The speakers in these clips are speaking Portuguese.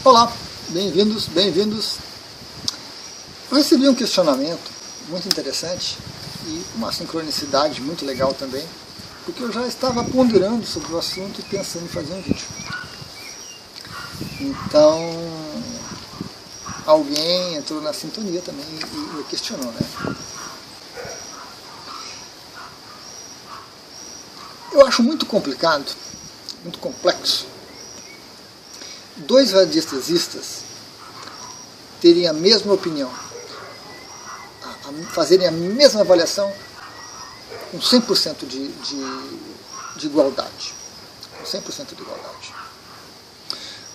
Olá, bem-vindos, bem-vindos. Eu recebi um questionamento muito interessante e uma sincronicidade muito legal também, porque eu já estava ponderando sobre o assunto e pensando em fazer um vídeo. Então, alguém entrou na sintonia também e me questionou, né? Eu acho muito complicado, muito complexo, dois radiestesistas terem a mesma opinião, fazerem a mesma avaliação com 100% de igualdade. Com 100% de igualdade.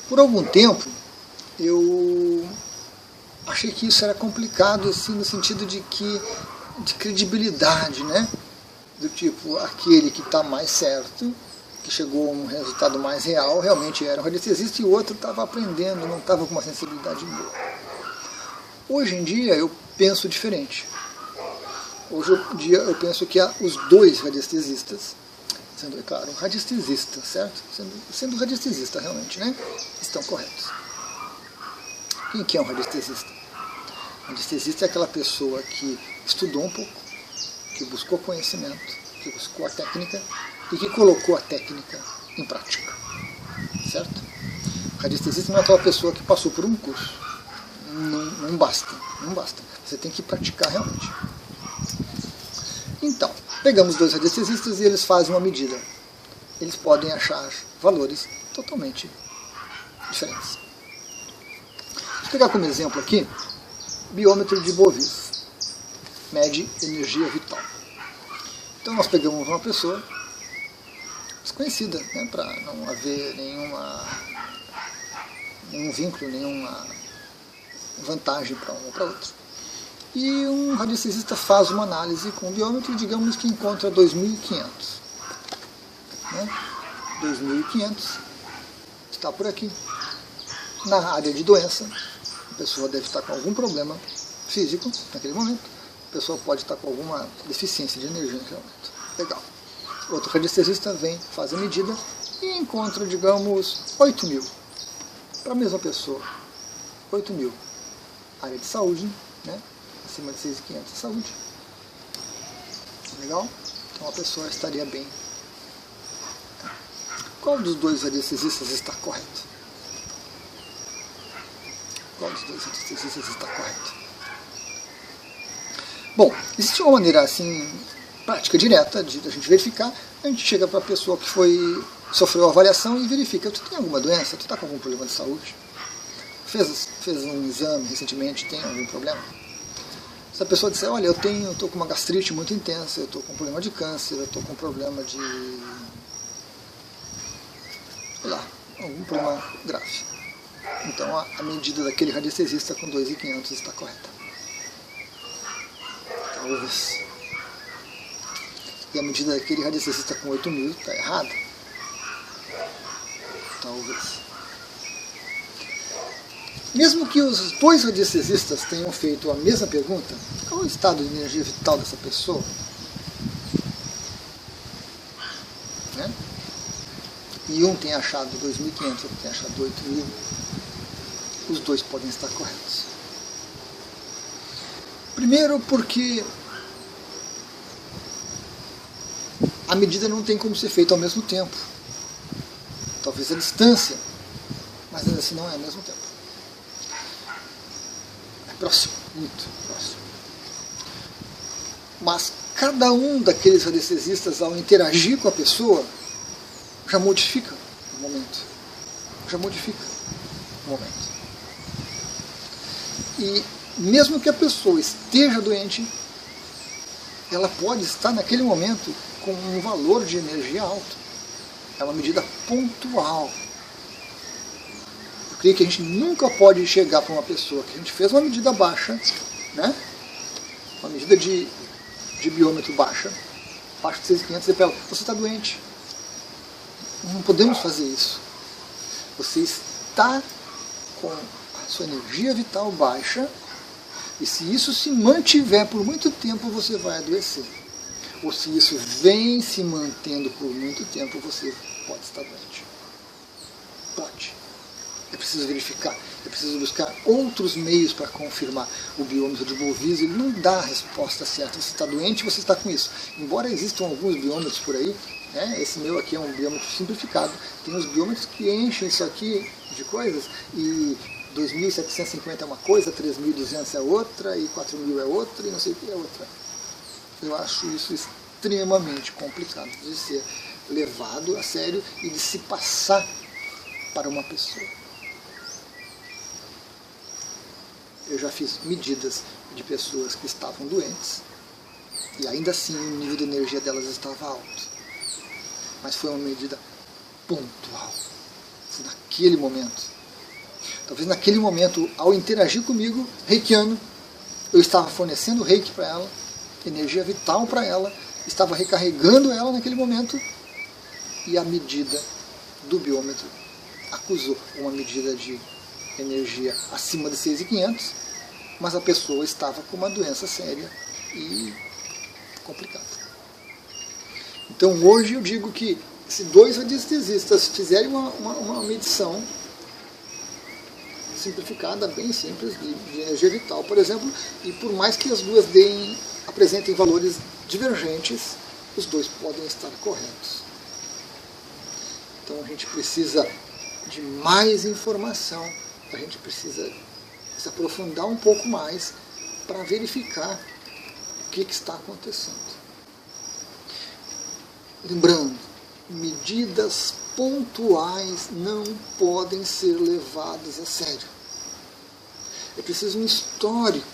Por algum tempo, eu achei que isso era complicado, assim, no sentido de credibilidade, né? Do tipo, aquele que está mais certo, que chegou a um resultado mais real, realmente era um radiestesista, e o outro estava aprendendo, não estava com uma sensibilidade boa. Hoje em dia eu penso diferente. Hoje em dia eu penso que os dois radiestesistas, sendo, é claro, um radiestesista, certo? Sendo radiestesista realmente, né? Estão corretos. Quem que é um radiestesista? Um radiestesista é aquela pessoa que estudou um pouco, que buscou conhecimento, que buscou a técnica e que colocou a técnica em prática, certo? O radiestesista não é aquela pessoa que passou por um curso. Não basta. Você tem que praticar realmente. Então, pegamos dois radiestesistas e eles fazem uma medida. Eles podem achar valores totalmente diferentes. Vou pegar como exemplo aqui, biômetro de Boville. Mede energia vital. Então nós pegamos uma pessoa desconhecida, né, para não haver nenhum vínculo, nenhuma vantagem para um ou para outro. E um radiestesista faz uma análise com o biômetro e digamos que encontra 2.500. Né? 2.500 está por aqui. Na área de doença, a pessoa deve estar com algum problema físico naquele momento. A pessoa pode estar com alguma deficiência de energia naquele momento. Legal. Outro radiestesista vem, faz a medida e encontra, digamos, 8.000. Para a mesma pessoa. 8.000. Área de saúde, né? Acima de 6.500 de saúde. Legal? Então a pessoa estaria bem. Qual dos dois radiestesistas está correto? Qual dos dois radiestesistas está correto? Bom, existe uma maneira assim, prática, direta, de a gente verificar. A gente chega para a pessoa que sofreu a avaliação e verifica: tu tem alguma doença? Tu está com algum problema de saúde? Fez um exame recentemente, tem algum problema? Se a pessoa disser: olha, eu estou com uma gastrite muito intensa, eu estou com um problema de câncer, eu estou com um problema de, sei lá, algum problema grave. Então a medida daquele radiestesista com 2.500 está correta. Talvez. E a medida daquele radiestesista com 8.000 está errada. Talvez. Mesmo que os dois radiestesistas tenham feito a mesma pergunta, qual é o estado de energia vital dessa pessoa? Né? E um tem achado 2.500, outro tem achado 8.000, os dois podem estar corretos. Primeiro porque a medida não tem como ser feita ao mesmo tempo. Talvez a distância, mas ainda assim não é ao mesmo tempo. É próximo, muito próximo. Mas cada um daqueles radiestesistas, ao interagir com a pessoa, já modifica o momento. E mesmo que a pessoa esteja doente, ela pode estar naquele momento com um valor de energia alto. É uma medida pontual. Eu creio que a gente nunca pode chegar para uma pessoa que a gente fez uma medida baixa, né? Uma medida de biômetro baixa, abaixo de 6.500, e dizer para ela: você está doente. Não podemos fazer isso. Você está com a sua energia vital baixa, e se isso se mantiver por muito tempo, você vai adoecer. Ou se isso vem se mantendo por muito tempo, você pode estar doente. Pode. É preciso verificar, é preciso buscar outros meios para confirmar. O biômetro de Bovise, ele não dá a resposta certa. Você está doente, você está com isso. Embora existam alguns biômetros por aí, né, esse meu aqui é um biômetro simplificado, tem os biômetros que enchem isso aqui de coisas, e 2.750 é uma coisa, 3.200 é outra, e 4.000 é outra, e não sei o que é outra. Eu acho isso extremamente complicado de ser levado a sério e de se passar para uma pessoa. Eu já fiz medidas de pessoas que estavam doentes e ainda assim o nível de energia delas estava alto. Mas foi uma medida pontual. Foi naquele momento. Talvez naquele momento, ao interagir comigo, reikiano, eu estava fornecendo reiki para ela, energia vital para ela, estava recarregando ela naquele momento, e a medida do biômetro acusou uma medida de energia acima de 6.500, mas a pessoa estava com uma doença séria e complicada. Então hoje eu digo que se 2 radiestesistas fizerem uma medição simplificada, bem simples, de energia vital, por exemplo, e por mais que as duas apresentem valores divergentes, os dois podem estar corretos. Então a gente precisa de mais informação, a gente precisa se aprofundar um pouco mais para verificar o que está acontecendo. Lembrando, medidas pontuais não podem ser levadas a sério. É preciso um histórico.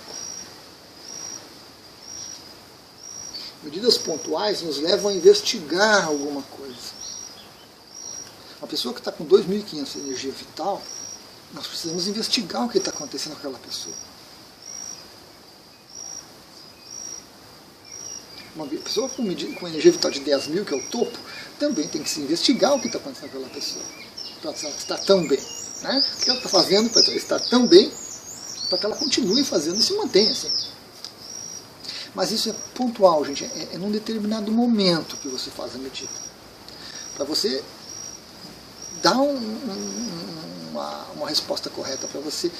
Medidas pontuais nos levam a investigar alguma coisa. Uma pessoa que está com 2.500 de energia vital, nós precisamos investigar o que está acontecendo com aquela pessoa. Uma pessoa com energia vital de 10.000, que é o topo, também tem que se investigar o que está acontecendo com aquela pessoa, para ela estar tão bem. Né? O que ela está fazendo para ela estar tão bem, para que ela continue fazendo e se mantenha assim. Mas isso é pontual, gente, é num determinado momento que você faz a medida. Para você dar uma resposta correta, para você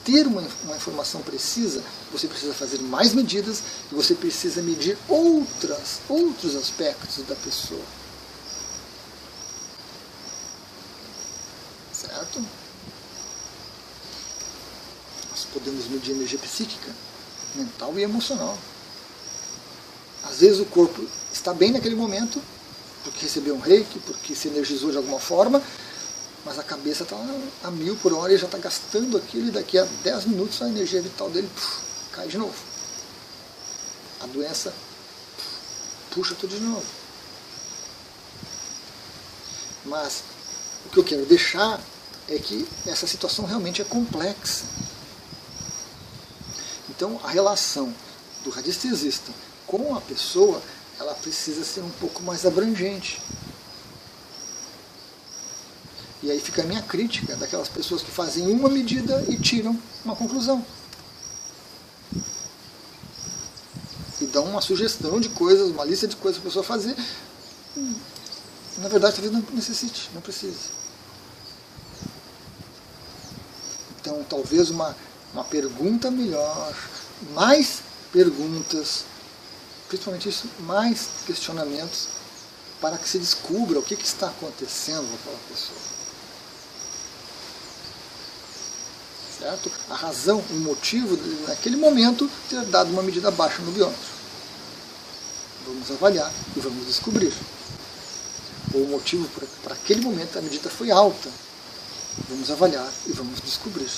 ter uma informação precisa, você precisa fazer mais medidas e você precisa medir outros aspectos da pessoa. Certo? Nós podemos medir energia psíquica, mental e emocional. Às vezes o corpo está bem naquele momento, porque recebeu um reiki, porque se energizou de alguma forma, mas a cabeça está a 1.000 por hora e já está gastando aquilo, e daqui a 10 minutos a energia vital dele cai de novo. A doença puxa tudo de novo. Mas o que eu quero deixar é que essa situação realmente é complexa. Então a relação do radiestesista com a pessoa, ela precisa ser um pouco mais abrangente. E aí fica a minha crítica daquelas pessoas que fazem uma medida e tiram uma conclusão. E dão uma sugestão de coisas, uma lista de coisas para a pessoa fazer. Na verdade, talvez não necessite, não precise. Então, talvez uma pergunta melhor, mais perguntas, principalmente isso, mais questionamentos, para que se descubra o que está acontecendo com aquela pessoa. Certo? A razão, o motivo de, naquele momento, ter dado uma medida baixa no biômetro. Vamos avaliar e vamos descobrir. Ou o motivo para aquele momento a medida foi alta. Vamos avaliar e vamos descobrir.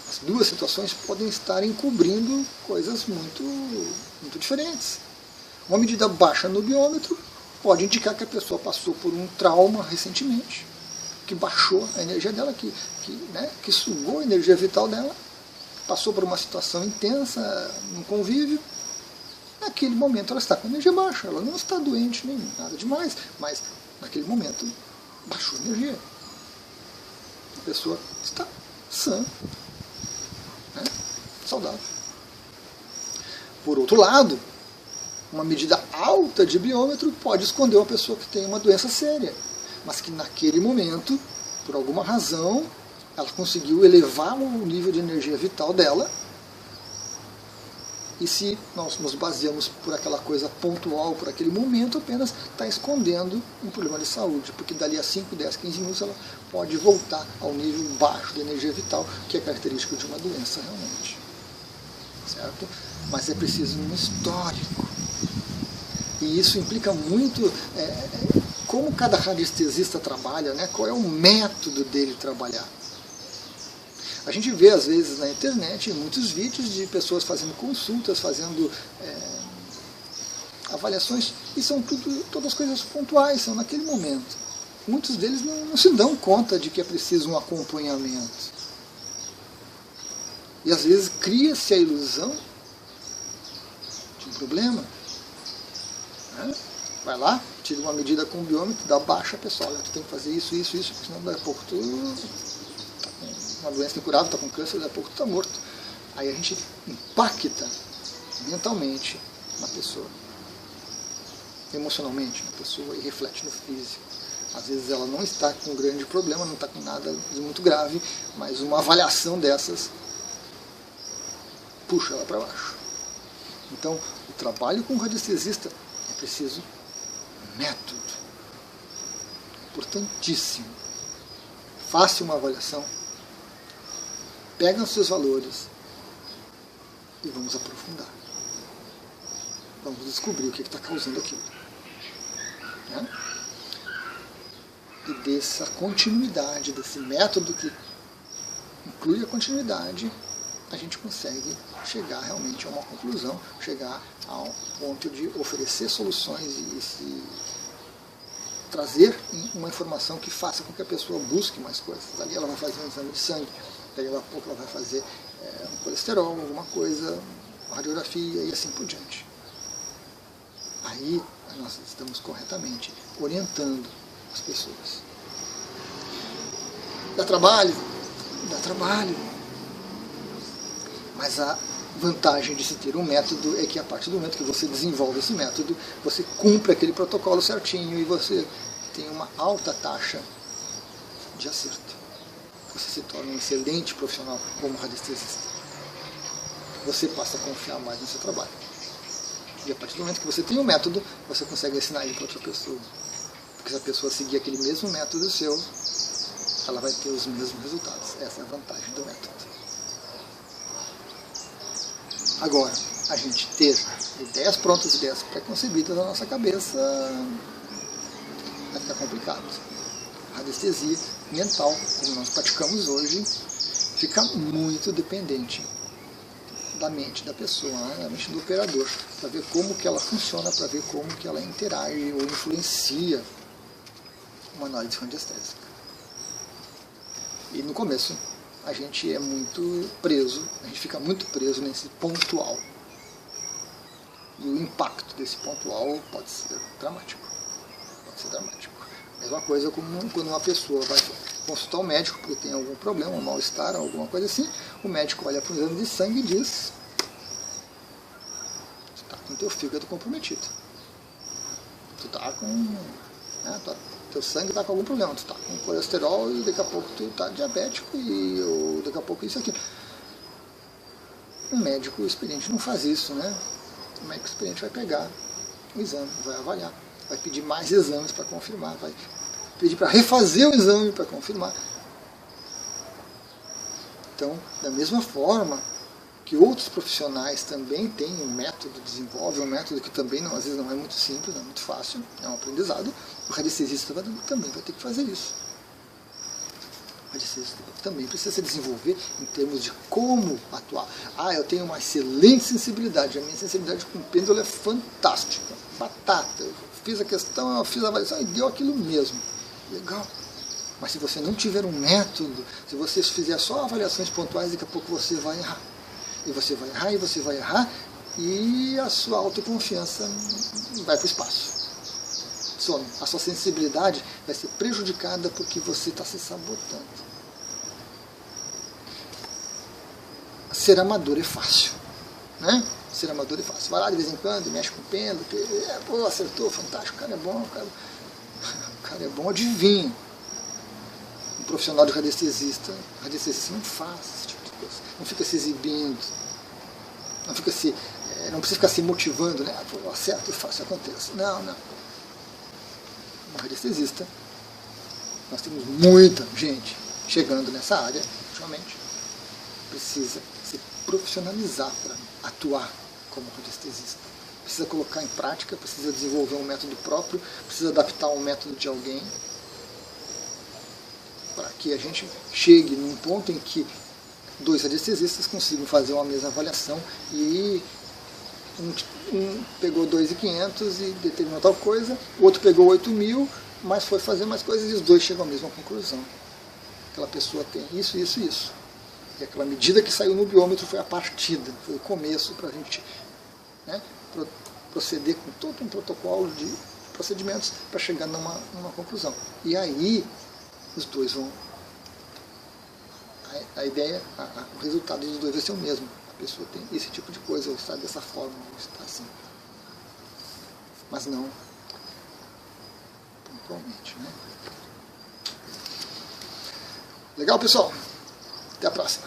As duas situações podem estar encobrindo coisas muito diferentes. Uma medida baixa no biômetro pode indicar que a pessoa passou por um trauma recentemente, que baixou a energia dela, que sugou a energia vital dela, passou por uma situação intensa, num convívio. Naquele momento ela está com energia baixa, ela não está doente nem nada demais, mas naquele momento baixou a energia. A pessoa está sã, né? Saudável. Por outro lado, uma medida alta de biômetro pode esconder uma pessoa que tem uma doença séria, mas que naquele momento, por alguma razão, ela conseguiu elevar o nível de energia vital dela. E se nós nos baseamos por aquela coisa pontual, por aquele momento, apenas está escondendo um problema de saúde, porque dali a 5, 10, 15 minutos ela pode voltar ao nível baixo de energia vital, que é característico de uma doença realmente. Certo? Mas é preciso um histórico. E isso implica muito como cada radiestesista trabalha, né? Qual é o método dele trabalhar. A gente vê, às vezes, na internet, muitos vídeos de pessoas fazendo consultas, fazendo avaliações, e são todas coisas pontuais, são naquele momento. Muitos deles não se dão conta de que é preciso um acompanhamento. E, às vezes, cria-se a ilusão de um problema. Né? Vai lá, tira uma medida com o biômetro, dá baixa a pessoa. Olha, tu tem que fazer isso, isso, isso, porque senão daqui a pouco tu uma doença incurável, está com câncer, daqui a pouco está morto. Aí a gente impacta mentalmente na pessoa, emocionalmente na pessoa e reflete no físico. Às vezes ela não está com um grande problema, não está com nada de muito grave, mas uma avaliação dessas puxa ela para baixo. Então, o trabalho com o radiestesista é preciso método. Importantíssimo. Faça uma avaliação. Pega os seus valores e vamos aprofundar. Vamos descobrir o que está causando aquilo. Né? E dessa continuidade, desse método que inclui a continuidade, a gente consegue chegar realmente a uma conclusão, chegar ao ponto de oferecer soluções e se trazer uma informação que faça com que a pessoa busque mais coisas. Ali ela vai fazer um exame de sangue, daí a pouco ela vai fazer um colesterol, alguma coisa, uma radiografia e assim por diante. Aí nós estamos corretamente orientando as pessoas. Dá trabalho? Dá trabalho. Mas a vantagem de se ter um método é que a partir do momento que você desenvolve esse método, você cumpre aquele protocolo certinho e você tem uma alta taxa de acerto. Você se torna um excelente profissional como radiestesista. Você passa a confiar mais no seu trabalho. E a partir do momento que você tem um método, você consegue ensinar ele para outra pessoa. Porque se a pessoa seguir aquele mesmo método seu, ela vai ter os mesmos resultados. Essa é a vantagem do método. Agora, a gente ter ideias prontas, ideias pré-concebidas na nossa cabeça, vai ficar complicado. A radiestesia mental, como nós praticamos hoje, fica muito dependente da mente da pessoa, né? Da mente do operador, para ver como que ela funciona, para ver como que ela interage ou influencia uma análise radiestésica. E no começo, a gente é muito preso, a gente fica muito preso nesse pontual. E o impacto desse pontual pode ser dramático. Pode ser dramático. Mesma coisa como quando uma pessoa vai consultar o médico porque tem algum problema, um mal-estar, alguma coisa assim, o médico olha para o exame de sangue e diz: tu está com o teu fígado comprometido. Tu está com... né, teu sangue está com algum problema, tu está com colesterol e daqui a pouco tu está diabético ou daqui a pouco isso aqui. Um médico experiente não faz isso, né? O médico experiente vai pegar o exame, vai avaliar, vai pedir mais exames para confirmar, vai pedir para refazer o exame para confirmar. Então, da mesma forma que outros profissionais também têm um método, desenvolvem um método que também às vezes não é muito simples, não é muito fácil, é um aprendizado, o radiestesista também vai ter que fazer isso. O radiestesista também precisa se desenvolver em termos de como atuar. Eu tenho uma excelente sensibilidade, a minha sensibilidade com pêndulo é fantástica, batata, eu fiz a questão, eu fiz a avaliação e deu aquilo mesmo. Legal. Mas se você não tiver um método, se você fizer só avaliações pontuais, daqui a pouco você vai errar. E você vai errar, e você vai errar, e a sua autoconfiança vai para o espaço. Some. A sua sensibilidade vai ser prejudicada porque você está se sabotando. Ser amador é fácil. Né? Ser amador é fácil. Vai lá de vez em quando, mexe com o pêndulo, pô, acertou, fantástico, o cara é bom, o cara é bom, adivinha. O profissional de radiestesista não faz esse tipo de coisa. Não fica se exibindo, não precisa ficar se motivando, né? Eu acerto e faço, aconteça. Não. Um radiestesista, nós temos muita gente chegando nessa área, ultimamente, precisa se profissionalizar para atuar como radiestesista. Precisa colocar em prática, precisa desenvolver um método próprio, precisa adaptar um método de alguém, para que a gente chegue num ponto em que 2 radiestesistas consigam fazer uma mesma avaliação e um pegou 2.500 e determinou tal coisa, o outro pegou 8.000, mas foi fazer mais coisas e os dois chegam à mesma conclusão. Aquela pessoa tem isso. E aquela medida que saiu no biômetro foi a partida, foi o começo para a gente, né, proceder com todo um protocolo de procedimentos para chegar numa conclusão. E aí os dois vão... A ideia, o resultado dos dois vai ser o mesmo. A pessoa tem esse tipo de coisa, ou está dessa forma, ou está assim. Mas não pontualmente, né? Legal, pessoal? Até a próxima.